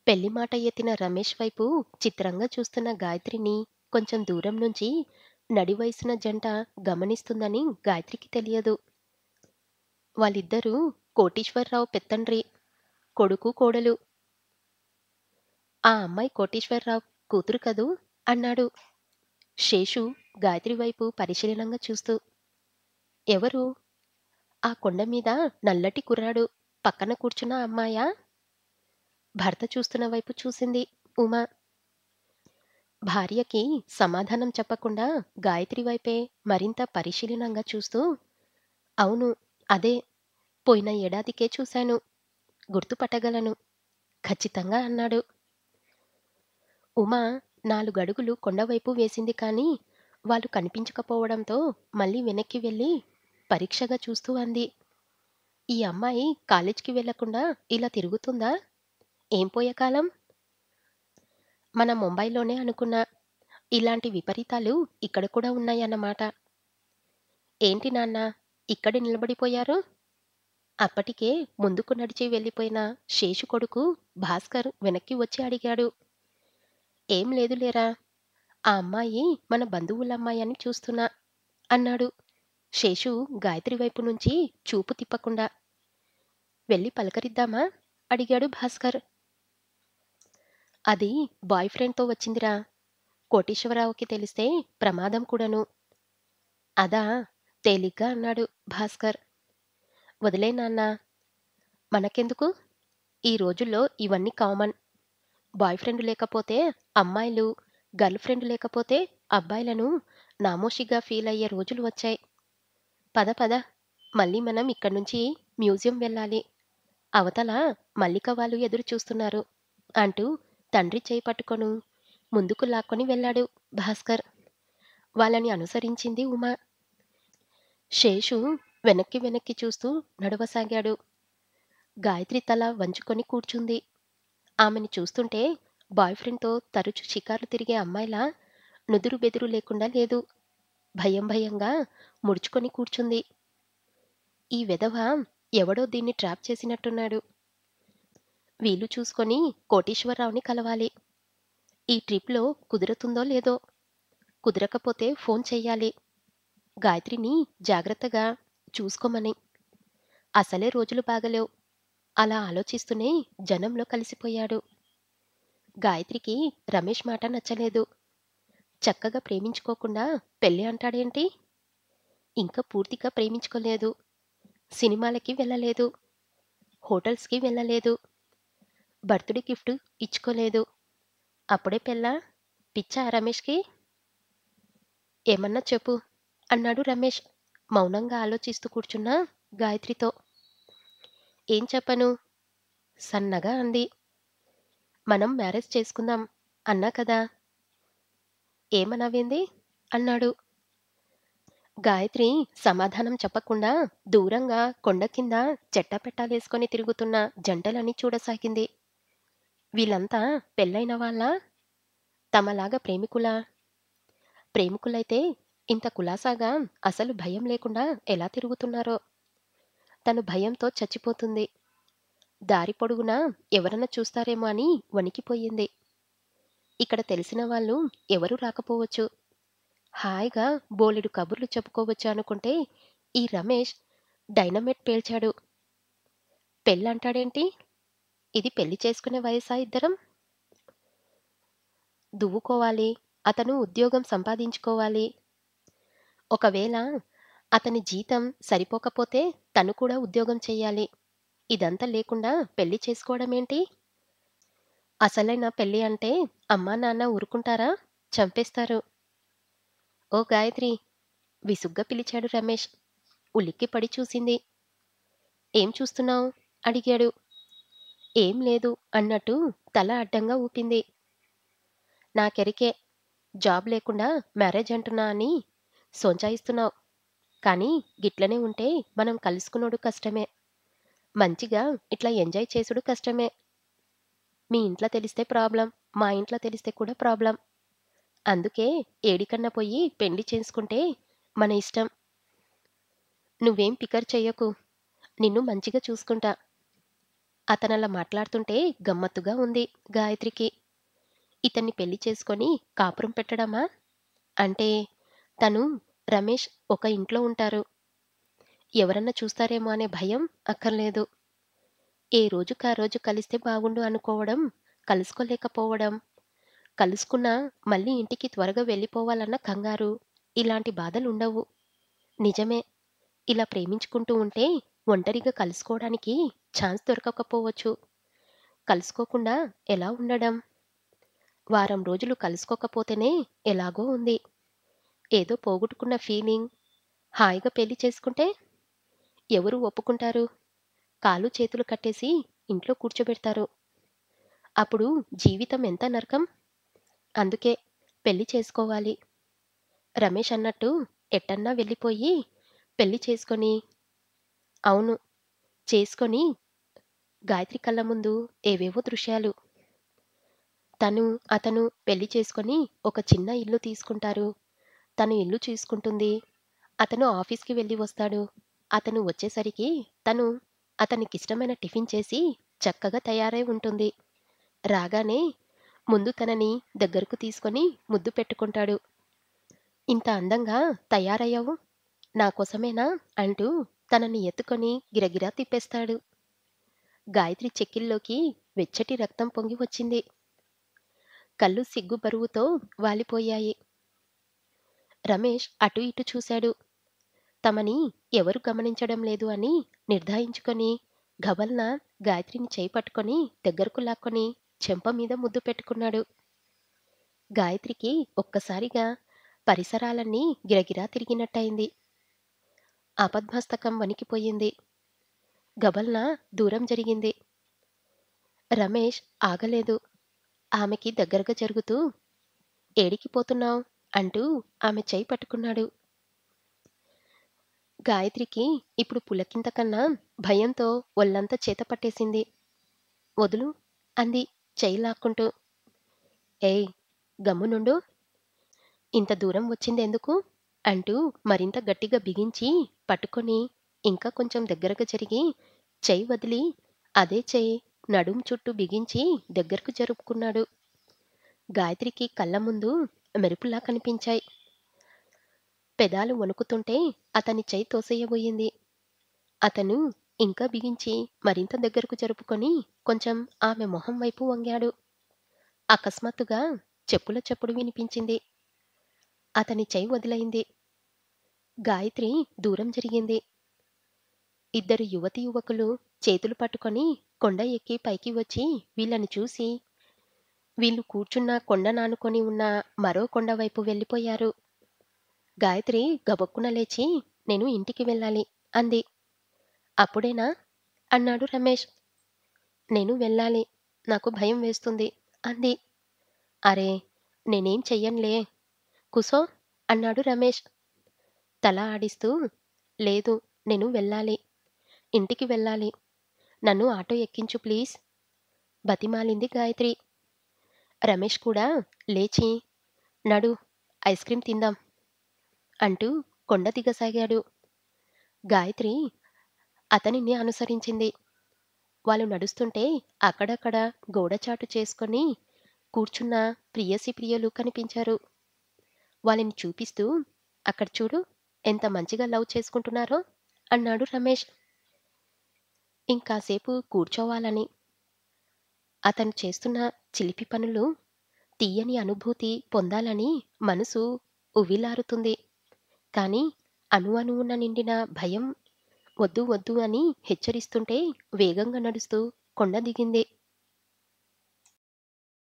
పెళ్లి మాట ఎత్తిన రమేష్ వైపు చిత్రంగా చూస్తున్న గాయత్రిని కొంచెం దూరం నుంచి నడి వయసున్న జంట గమనిస్తుందని గాయత్రికి తెలియదు. వాళ్ళిద్దరూ కోటీశ్వరరావు పెత్తండ్రి, కొడుకు కోడలు. ఆ అమ్మాయి కోటీశ్వరరావు కూతురు కదూ అన్నాడు శేషు గాయత్రి వైపు పరిశీలనంగా చూస్తూ. ఎవరు? ఆ కొండ మీద నల్లటి కుర్రాడు పక్కన కూర్చున్న అమ్మాయా? భర్త చూస్తున్న వైపు చూసింది ఉమా. భార్యకి సమాధానం చెప్పకుండా గాయత్రి వైపే మరింత పరిశీలనంగా చూస్తూ, అవును, అదే. పోయిన ఏడాదికే చూశాను. గుర్తుపట్టగలను ఖచ్చితంగా అన్నాడు. ఉమా నాలుగడుగులు కొండవైపు వేసింది కానీ వాళ్ళు కనిపించకపోవడంతో మళ్ళీ వెనక్కి వెళ్ళి పరీక్షగా చూస్తూ అంది. ఈ అమ్మాయి కాలేజ్కి వెళ్లకుండా ఇలా తిరుగుతుందా? ఏం పోయే కాలం? మన ముంబైలోనే అనుకున్నా. ఇలాంటి విపరీతాలు ఇక్కడ కూడా ఉన్నాయన్నమాట. ఏంటి నాన్నా ఇక్కడే నిలబడిపోయారు? అప్పటికే ముందుకు నడిచి వెళ్ళిపోయిన శేషు కొడుకు భాస్కర్ వెనక్కి వచ్చి అడిగాడు. ఏం లేదులేరా, ఆ అమ్మాయి మన బంధువులమ్మాయి అని చూస్తున్నా అన్నాడు శేషు గాయత్రి వైపు నుంచి చూపు తిప్పకుండా. వెళ్ళి పలకరిద్దామా అడిగాడు భాస్కర్. అది బాయ్ ఫ్రెండ్తో వచ్చిందిరా. కోటేశ్వరరావుకి తెలిస్తే ప్రమాదం కూడాను. అదా, తేలిగ్గా అన్నాడు భాస్కర్. వదిలే నాన్నా, మనకెందుకు? ఈ రోజుల్లో ఇవన్నీ కామన్. బాయ్ ఫ్రెండ్ లేకపోతే అమ్మాయిలు, గర్ల్ ఫ్రెండ్ లేకపోతే అబ్బాయిలను నామోషిగా ఫీల్ అయ్యే రోజులు వచ్చాయి. పద పద, మళ్ళీ మనం ఇక్కడ్నుంచి మ్యూజియం వెళ్ళాలి. అవతల మల్లిక వాళ్ళు ఎదురు చూస్తున్నారు అంటూ తండ్రి చేయి పట్టుకొను ముందుకు లాక్కొని వెళ్ళాడు భాస్కర్. వాళ్ళని అనుసరించింది ఉమా. శేషు వెనక్కి వెనక్కి చూస్తూ నడవసాగాడు. గాయత్రి తల వంచుకొని కూర్చుంది. ఆమెని చూస్తుంటే బాయ్ ఫ్రెండ్తో తరచు షికార్లు తిరిగే అమ్మాయిలా నుదురు బెదురు లేకుండా లేదు. భయం భయంగా ముడుచుకొని కూర్చుంది. ఈ వెధవ ఎవడో దీన్ని ట్రాప్ చేసినట్టున్నాడు. వీలు చూసుకొని కోటీశ్వరరావుని కలవాలి. ఈ ట్రిప్లో కుదురుతుందో లేదో. కుదరకపోతే ఫోన్ చెయ్యాలి. గాయత్రిని జాగ్రత్తగా చూసుకోమని. అసలే రోజులు బాగలేవు. అలా ఆలోచిస్తూనే జనంలో కలిసిపోయాడు. గాయత్రికి రమేష్ మాట నచ్చలేదు. చక్కగా ప్రేమించుకోకుండా పెళ్ళి అంటాడేంటి? ఇంకా పూర్తిగా ప్రేమించుకోలేదు. సినిమాలకి వెళ్ళలేదు. హోటల్స్కి వెళ్ళలేదు. బర్త్‌డే గిఫ్ట్ ఇచ్చుకోలేదు. అప్పుడే పెళ్ళా? పిచ్చా రమేష్‌కి? ఏమన్నా చెప్పు అన్నాడు రమేష్ మౌనంగా ఆలోచిస్తూ కూర్చున్న గాయత్రితో. ఏం చెప్పను సన్నగా అంది. మనం మ్యారేజ్ చేసుకుందాం అన్నా కదా. ఏమనవేంది అన్నాడు. గాయత్రి సమాధానం చెప్పకుండా దూరంగా కొండ కింద చెట్టపెట్టాలేసుకొని తిరుగుతున్న జంటలని చూడసాగింది. వీళ్ళంతా పెళ్ళైన వాళ్ళా? తమలాగా ప్రేమికులా? ప్రేమికులైతే ఇంత కులాసాగా అసలు భయం లేకుండా ఎలా తిరుగుతున్నారో. తను భయంతో చచ్చిపోతుంది. దారి పొడుగునా ఎవరన్నా చూస్తారేమో అని వణికిపోయింది. ఇక్కడ తెలిసిన వాళ్ళు ఎవరూ రాకపోవచ్చు. హాయిగా బోలెడు కబుర్లు చెప్పుకోవచ్చు అనుకుంటే ఈ రమేష్ డైనమైట్ పేల్చాడు. పెళ్ళంటాడేంటి? ఇది పెళ్లి చేసుకునే వయసా ఇద్దరం? దువ్వుకోవాలి. అతను ఉద్యోగం సంపాదించుకోవాలి. ఒకవేళ అతని జీతం సరిపోకపోతే తను కూడా ఉద్యోగం చెయ్యాలి. ఇదంతా లేకుండా పెళ్లి చేసుకోవడమేంటి? అసలైన పెళ్లి అంటే అమ్మా నాన్న ఊరుకుంటారా? చంపేస్తారు. ఓ గాయత్రి! విసుగ్గా పిలిచాడు రమేష్. ఉలిక్కిపడి చూసింది. ఏం చూస్తున్నావ్? అడిగాడు. ఏం లేదు అన్నట్టు తల అడ్డంగా ఊపింది. నాకెరికే. జాబ్ లేకుండా మ్యారేజ్ అంటున్నా అని సొంచాయిస్తున్నావ్. కానీ గిట్లనే ఉంటే మనం కలుసుకునుడు కష్టమే. మంచిగా ఇట్లా ఎంజాయ్ చేసుడు కష్టమే. మీ ఇంట్లో తెలిస్తే ప్రాబ్లం. మా ఇంట్లో తెలిస్తే కూడా ప్రాబ్లం. అందుకే ఏడికన్నా పొయ్యి పెండ్లి చేసుకుంటే మన ఇష్టం. నువ్వేం ఫికర్ చెయ్యకు. నిన్ను మంచిగా చూసుకుంటా. అతనలా మాట్లాడుతుంటే గమ్మత్తుగా ఉంది గాయత్రికి. ఇతన్ని పెళ్లి చేసుకొని కాపురం పెట్టడమా? అంటే తను, రమేష్ ఒక ఇంట్లో ఉంటారు. ఎవరన్నా చూస్తారేమో అనే భయం అక్కర్లేదు. ఏ రోజుకా రోజు కలిస్తే బాగుండు అనుకోవడం, కలుసుకోలేకపోవడం, కలుసుకున్నా మళ్ళీ ఇంటికి త్వరగా వెళ్ళిపోవాలన్న కంగారు, ఇలాంటి బాధలుండవు. నిజమే. ఇలా ప్రేమించుకుంటూ ఉంటే ఒంటరిగా కలుసుకోవడానికి ఛాన్స్ దొరకకపోవచ్చు. కలుసుకోకుండా ఎలా ఉండడం? వారం రోజులు కలుసుకోకపోతేనే ఎలాగో ఉంది. ఏదో పోగొట్టుకున్న ఫీలింగ్. హాయిగా పెళ్లి చేసుకుంటే ఎవరు ఒప్పుకుంటారు? కాళ్ళు చేతులు కట్టేసి ఇంట్లో కూర్చోబెడతారు. అప్పుడు జీవితం ఎంత నరకం? అందుకే పెళ్లి చేసుకోవాలి. రమేష్ అన్నట్టు ఎట్టన్నా వెళ్ళిపోయి పెళ్లి చేసుకొని, అవును, చేసుకొని గాయత్రి కళ్ళ ముందు ఏవేవో దృశ్యాలు. తను, అతను పెళ్లి చేసుకొని ఒక చిన్న ఇల్లు తీసుకుంటారు. తను ఇల్లు చూసుకుంటుంది. అతను ఆఫీస్‌కి వెళ్ళి వస్తాడు. అతను వచ్చేసరికి తను అతనికిష్టమైన టిఫిన్ చేసి చక్కగా తయారై ఉంటుంది. రాగానే ముందు తనని దగ్గరకు తీసుకొని ముద్దు పెట్టుకుంటాడు. "ఇంత అందంగా తయారయ్యావు. నా కోసమేనా?" అంటూ తనని ఎత్తుకొని గిరగిరా తిప్పేస్తాడు. గాయత్రి చెక్కిళ్ళలోకి వెచ్చటి రక్తం పొంగి వచ్చింది. కళ్ళు సిగ్గు బరువుతో వాలిపోయాయి. రమేష్ అటు ఇటు చూశాడు. తమని ఎవరు గమనించడం లేదు అని నిర్ధారించుకొని గబల్న గాయత్రిని చేయి పట్టుకొని దగ్గరకు లాక్కొని చెంప మీద ముద్దు పెట్టుకున్నాడు. గాయత్రికి ఒక్కసారిగా పరిసరాలన్నీ గిరగిరా తిరిగినట్టయింది. ఆపద్మస్తకం వణికిపోయింది. గబల్న దూరం జరిగింది. రమేష్ ఆగలేదు. ఆమెకి దగ్గరగా జరుగుతూ, "ఏడికి పోతున్నావ్?" అంటూ ఆమె చెయ్యి పట్టుకున్నాడు. గాయత్రికి ఇప్పుడు పులకింత కన్నా భయంతో ఒళ్ళంతా చేత పట్టేసింది. "వదులు" అంది చెయ్యి లాక్కుంటూ. "ఏయ్, గమ్మునుండు. ఇంత దూరం వచ్చిందెందుకు?" అంటూ మరింత గట్టిగా బిగించి పట్టుకొని ఇంకా కొంచెం దగ్గరగా జరిగి చెయ్యి వదిలి అదే చెయ్యి నడుం చుట్టూ బిగించి దగ్గరకు జరుపుకున్నాడు. గాయత్రికి కళ్ళ ముందు మెరుపులా కనిపించాయి. పెదాలు వణుకుతుంటే అతని చెయ్యి తోసెయ్యబోయింది. అతను ఇంకా బిగించి మరింత దగ్గరకు జరుపుకొని కొంచెం ఆమె మొహం వైపు వంగాడు. అకస్మాత్తుగా చెప్పుల చప్పుడు వినిపించింది. అతని చెయ్యి వదిలయింది. గాయత్రి దూరం జరిగింది. ఇద్దరు యువతీ యువకులు చేతులు పట్టుకొని కొండ ఎక్కి పైకి వచ్చి వీళ్ళని చూసి, వీళ్ళు కూర్చున్న కొండనానుకొని ఉన్న మరో కొండ వైపు వెళ్ళిపోయారు. గాయత్రి గబుక్కున లేచి, "నేను ఇంటికి వెళ్ళాలి" అంది. "అప్పుడేనా?" అన్నాడు రమేష్. "నేను వెళ్ళాలి. నాకు భయం వేస్తుంది" అంది. "అరే, నేనేం చెయ్యనులే. కుసో" అన్నాడు రమేష్ తల ఆడిస్తూ. "లేదు, నేను వెళ్ళాలి. ఇంటికి వెళ్ళాలి. నన్ను ఆటో ఎక్కించు ప్లీజ్" బతిమాలింది గాయత్రి. రమేష్ కూడా లేచి, "నడు, ఐస్ క్రీం తిందాం" అంటూ కొండ దిగసాగాడు. గాయత్రి అతనిని అనుసరించింది. వాళ్ళు నడుస్తుంటే అక్కడక్కడ గోడచాటు చేసుకొని కూర్చున్న ప్రియసి ప్రియులు కనిపించారు. వాళ్ళని చూపిస్తూ, "అక్కడ చూడు, ఎంత మంచిగా లవ్ చేసుకుంటున్నారో" అన్నాడు రమేష్. ఇంకాసేపు కూర్చోవాలని. అతను చేస్తున్న చిలిపి పనులు, తీయని అనుభూతి పొందాలని మనసు ఉవ్విళ్ళారుతుంది. కానీ అణువణువున నిండిన భయం వద్దు వద్దు అని హెచ్చరిస్తుంటే వేగంగా నడుస్తూ కొండ దిగింది.